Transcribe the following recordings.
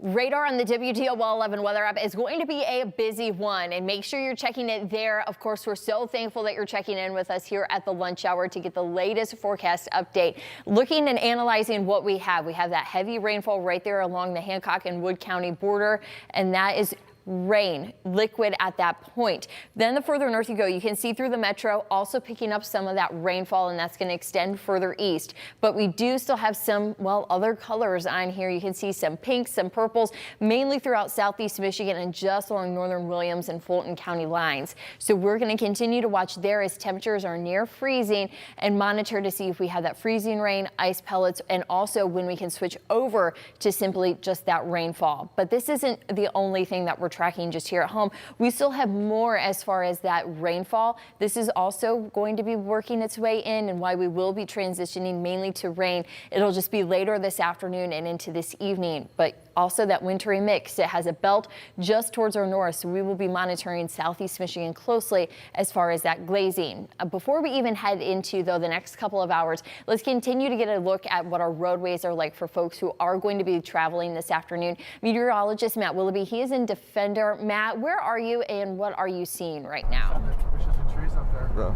Radar on the WTOL 11 weather app is going to be a busy one, and make sure you're checking it there. Of course, we're so thankful that you're checking in with us here at the lunch hour to get the latest forecast update. Looking and analyzing what we have that heavy rainfall right there along the Hancock and Wood County border, and that is rain, liquid at that point. Then the further north you go, you can see through the metro also picking up some of that rainfall, and that's going to extend further east. But we do still have some, well, other colors on here. You can see some pinks, some purples, mainly throughout southeast Michigan and just along northern Williams and Fulton County lines. So we're going to continue to watch there as temperatures are near freezing and monitor to see if we have that freezing rain, ice pellets, and also when we can switch over to simply just that rainfall. But this isn't the only thing that we're tracking just here at home. We still have more as far as that rainfall. This is also going to be working its way in, and why we will be transitioning mainly to rain. It'll just be later this afternoon and into this evening, but also that wintry mix. It has a belt just towards our north, so we will be monitoring southeast Michigan closely as far as that glazing. Before we even head into, though, the next couple of hours, let's continue to get a look at what our roadways are like for folks who are going to be traveling this afternoon. Meteorologist Matt Willoughby, he is in Defender. Matt, where are you and what are you seeing right now? There's just some trees up there.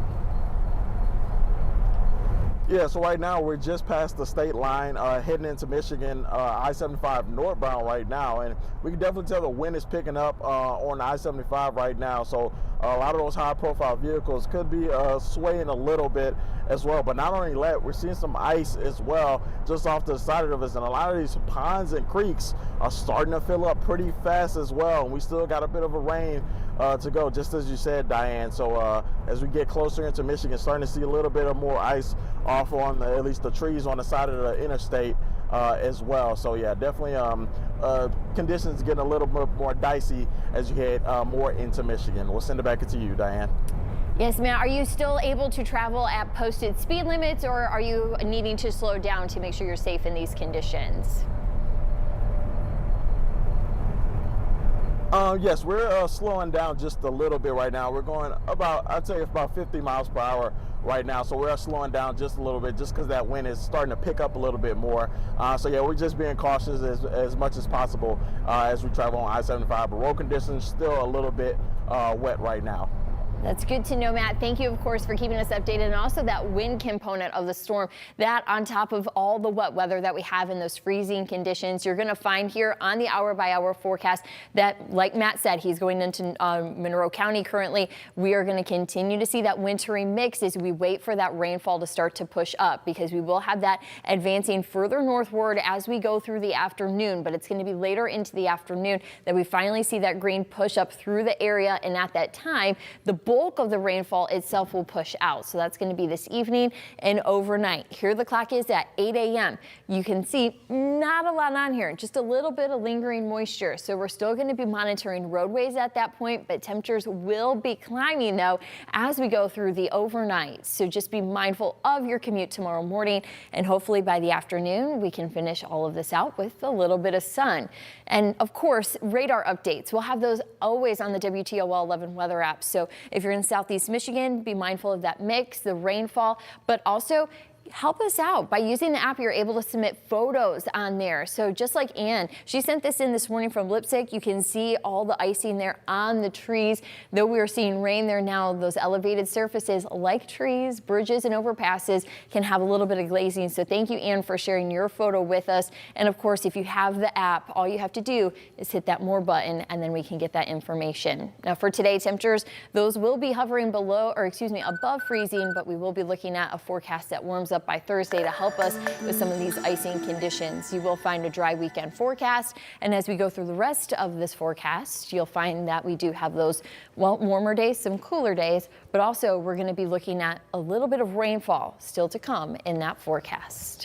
Yeah, so right now we're just past the state line, heading into Michigan, I-75 northbound right now, and we can definitely tell the wind is picking up on I-75 right now. So a lot of those high-profile vehicles could be swaying a little bit as well. But not only that, we're seeing some ice as well just off to the side of us, and a lot of these ponds and creeks are starting to fill up pretty fast as well. And we still got a bit of a rain to go, just as you said, Diane. So as we get closer into Michigan, starting to see a little bit of more ice off on at least the trees on the side of the interstate as well. So yeah, definitely conditions getting a little bit more dicey as you head more into Michigan. We'll send it back to you, Diane. Yes, Matt, are you still able to travel at posted speed limits, or are you needing to slow down to make sure you're safe in these conditions? Yes, we're slowing down just a little bit right now. We're going about, I'd say about 50 miles per hour right now. So we're slowing down just a little bit just because that wind is starting to pick up a little bit more. So yeah, we're just being cautious as much as possible as we travel on I-75. But road conditions still a little bit wet right now. That's good to know, Matt. Thank you, of course, for keeping us updated, and also that wind component of the storm, that on top of all the wet weather that we have in those freezing conditions. You're going to find here on the hour-by-hour forecast that, like Matt said, he's going into Monroe County currently. We are going to continue to see that wintry mix as we wait for that rainfall to start to push up, because we will have that advancing further northward as we go through the afternoon. But it's going to be later into the afternoon that we finally see that green push up through the area, and at that time, the bulk of the rainfall itself will push out. So that's going to be this evening and overnight. Here the clock is at 8 a.m. You can see not a lot on here, just a little bit of lingering moisture. So we're still going to be monitoring roadways at that point, but temperatures will be climbing though as we go through the overnight. So just be mindful of your commute tomorrow morning, and hopefully by the afternoon we can finish all of this out with a little bit of sun. And of course, radar updates, we'll have those always on the WTOL 11 weather app. So if you're in southeast Michigan, be mindful of that mix, the rainfall, but also help us out by using the app. You're able to submit photos on there. So just like Ann, she sent this in this morning from Lipstick. You can see all the icing there on the trees. Though we are seeing rain there now, those elevated surfaces like trees, bridges, and overpasses can have a little bit of glazing. So thank you, Ann, for sharing your photo with us. And of course, if you have the app, all you have to do is hit that more button, and then we can get that information. Now for today, temperatures, those will be hovering below, or excuse me, above freezing, but we will be looking at a forecast that warms up by Thursday to help us with some of these icing conditions. You will find a dry weekend forecast, and as we go through the rest of this forecast, you'll find that we do have those, well, warmer days, some cooler days, but also we're going to be looking at a little bit of rainfall still to come in that forecast.